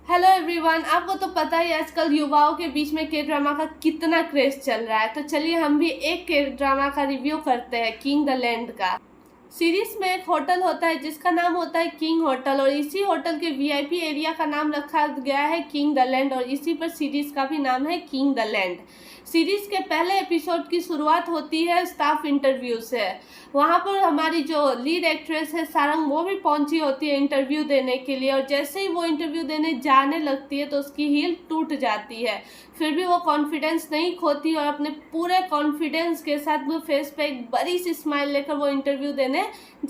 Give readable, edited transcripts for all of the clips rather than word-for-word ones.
Hello everyone, आपको तो पता ही आजकल युवाओं के बीच में के ड्रामा का कितना क्रेज चल रहा है। तो चलिए हम भी एक के ड्रामा का रिव्यू करते हैं, किंग द लैंड का। सीरीज में एक होटल होता है जिसका नाम होता है किंग होटल, और इसी होटल के वीआईपी एरिया का नाम रखा गया है किंग द लैंड, और इसी पर सीरीज का भी नाम है किंग द लैंड। सीरीज के पहले एपिसोड की शुरुआत होती है स्टाफ इंटरव्यू से। वहाँ पर हमारी जो लीड एक्ट्रेस है सारंग, वो भी पहुंची होती है इंटरव्यू देने के लिए, और जैसे ही वो इंटरव्यू देने जाने लगती है तो उसकी हील टूट जाती है। फिर भी वो कॉन्फिडेंस नहीं खोती और अपने पूरे कॉन्फिडेंस के साथ वो फेस पे एक बड़ी सी स्माइल लेकर वो इंटरव्यू देने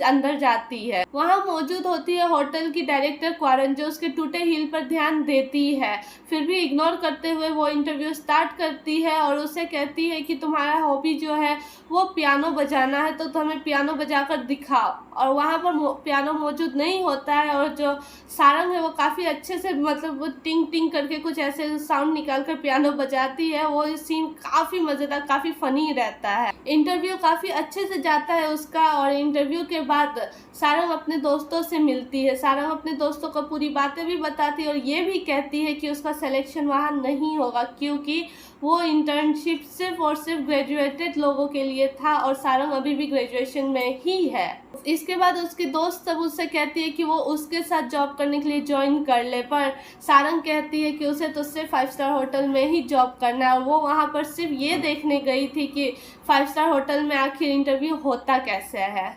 अंदर जाती है। वहाँ मौजूद होती है होटल की डायरेक्टर क्वारन, जो उसके टूटे हील पर ध्यान देती है। फिर भी इग्नोर करते हुए वो इंटरव्यू स्टार्ट करती है और उसे कहती है कि तुम्हारा हॉबी जो है वो पियानो बजाना है, तो तुम्हें पियानो बजाकर दिखाओ। और वहाँ पर पियानो मौजूद नहीं होता है, और जो सारंग है वो काफ़ी अच्छे से मतलब वो टिंग टिंग करके कुछ ऐसे साउंड निकाल कर पियानो बजाती है। वो सीन काफ़ी मज़ेदार, काफ़ी फनी रहता है। इंटरव्यू काफ़ी अच्छे से जाता है उसका, और इंटरव्यू के बाद सारंग अपने दोस्तों से मिलती है। सारंग अपने दोस्तों को पूरी बातें भी बताती है और ये भी कहती है कि उसका सिलेक्शन वहाँ नहीं होगा, क्योंकि वो इंटर्नशिप सिर्फ और सिर्फ ग्रेजुएटेड लोगों के लिए था, और सारंग अभी भी ग्रेजुएशन में ही है। इसके बाद उसके दोस्त सब उससे कहती है कि वो उसके साथ जॉब करने के लिए ज्वाइन कर ले, पर सारंग कहती है कि उसे तो सिर्फ 5 स्टार होटल में ही जॉब करना है, और वो वहाँ पर सिर्फ ये देखने गई थी कि 5 स्टार होटल में आखिर इंटरव्यू होता कैसे है।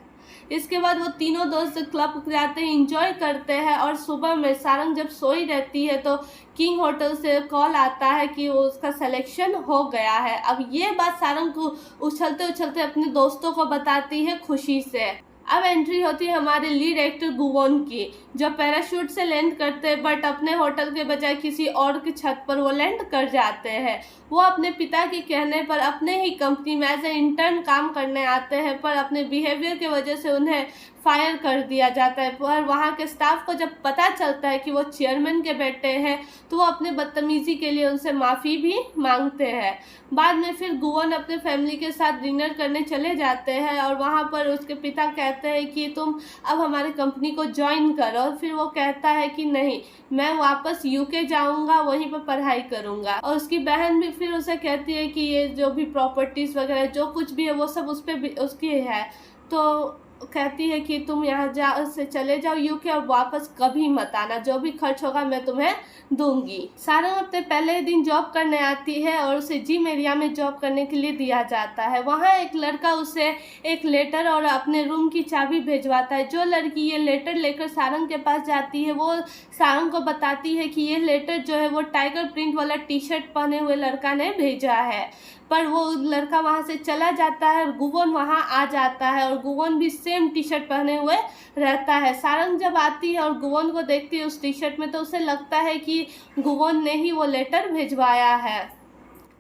इसके बाद वो तीनों दोस्त क्लब जाते हैं, इंजॉय करते हैं, और सुबह में सारंग जब सोई रहती है तो किंग होटल से कॉल आता है कि वो उसका सिलेक्शन हो गया है। अब ये बात सारंग को उछलते उछलते अपने दोस्तों को बताती है खुशी से। अब एंट्री होती है हमारे लीड एक्टर गुवोन की, जो पैराशूट से लैंड करते हैं, बट अपने होटल के बजाय किसी और की छत पर वो लैंड कर जाते हैं। वो अपने पिता के कहने पर अपने ही कंपनी में एज ए इंटर्न काम करने आते हैं, पर अपने बिहेवियर की वजह से उन्हें फायर कर दिया जाता है। पर वहाँ के स्टाफ को जब पता चलता है कि वो चेयरमैन के बेटे हैं, तो वो अपने बदतमीजी के लिए उनसे माफ़ी भी मांगते हैं। बाद में फिर गुवोन अपने फैमिली के साथ डिनर करने चले जाते हैं, और वहाँ पर उसके पिता कहते हैं कि तुम अब हमारी कंपनी को ज्वाइन करो। और फिर वो कहता है कि नहीं, मैं वापस यूके जाऊँगा, वहीं पर पढ़ाई करूँगा। और उसकी बहन भी फिर उसे कहती है कि ये जो भी प्रॉपर्टीज़ वगैरह जो कुछ भी है वो सब उस पर उसकी है, तो कहती है कि तुम यहाँ से चले जाओ यूके, और वापस कभी मत आना, जो भी खर्च होगा मैं तुम्हें दूंगी। सारंग अपने पहले दिन जॉब करने आती है और उसे जिम एरिया में जॉब करने के लिए दिया जाता है। वहाँ एक लड़का उसे एक लेटर और अपने रूम की चाबी भेजवाता है। जो लड़की ये लेटर लेकर सारंग के पास जाती है, वो सारंग को बताती है कि ये लेटर जो है वो टाइगर प्रिंट वाला टी शर्ट पहने हुए लड़का ने भेजा है। पर वो लड़का वहाँ से चला जाता है और गुवोन वहाँ आ जाता है, और गुवोन भी सेम टी शर्ट पहने हुए रहता है। सारंग जब आती है और गुवोन को देखती है उस टी शर्ट में, तो उसे लगता है कि गुवोन ने ही वो लेटर भिजवाया है,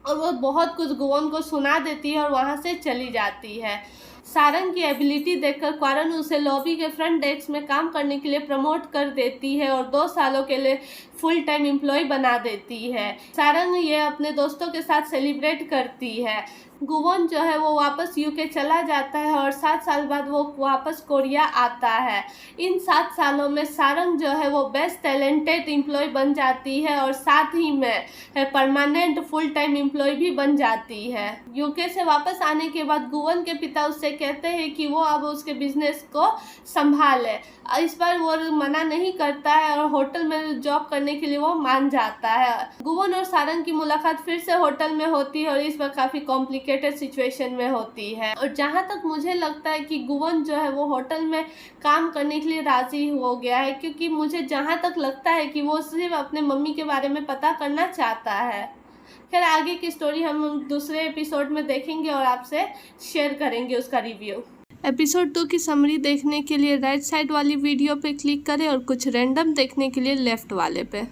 और वो बहुत कुछ गुवोन को सुना देती है और वहाँ से चली जाती है। सारंग की एबिलिटी देखकर क्वारन उसे लॉबी के फ्रंट डेस्क में काम करने के लिए प्रमोट कर देती है और 2 सालों के लिए फुल टाइम एम्प्लॉय बना देती है। सारंग ये अपने दोस्तों के साथ सेलिब्रेट करती है। गुवोन जो है वो वापस यूके चला जाता है, और 7 साल बाद वो वापस कोरिया आता है। इन 7 सालों में सारंग जो है वो बेस्ट टैलेंटेड एम्प्लॉय बन जाती है, और साथ ही में परमानेंट फुल टाइम एम्प्लॉय भी बन जाती है। यूके से वापस आने के बाद गुवोन के पिता उससे कहते हैं कि वो अब उसके बिजनेस को संभाले। इस बार वो मना नहीं करता है और होटल में जॉब करने के लिए वो मान जाता है। गुवोन और सारंग की मुलाकात फिर से होटल में होती है, और इस बार काफ़ी कॉम्प्लिकेटेड सिचुएशन में होती है। और जहाँ तक मुझे लगता है कि गुवोन जो है वो होटल में काम करने के लिए राज़ी हो गया है, क्योंकि मुझे जहाँ तक लगता है कि वो सिर्फ अपने मम्मी के बारे में पता करना चाहता है। खैर, आगे की स्टोरी हम दूसरे एपिसोड में देखेंगे और आपसे शेयर करेंगे उसका रिव्यू। एपिसोड 2 की समरी देखने के लिए राइट साइड वाली वीडियो पे क्लिक करें, और कुछ रैंडम देखने के लिए लेफ्ट वाले पे।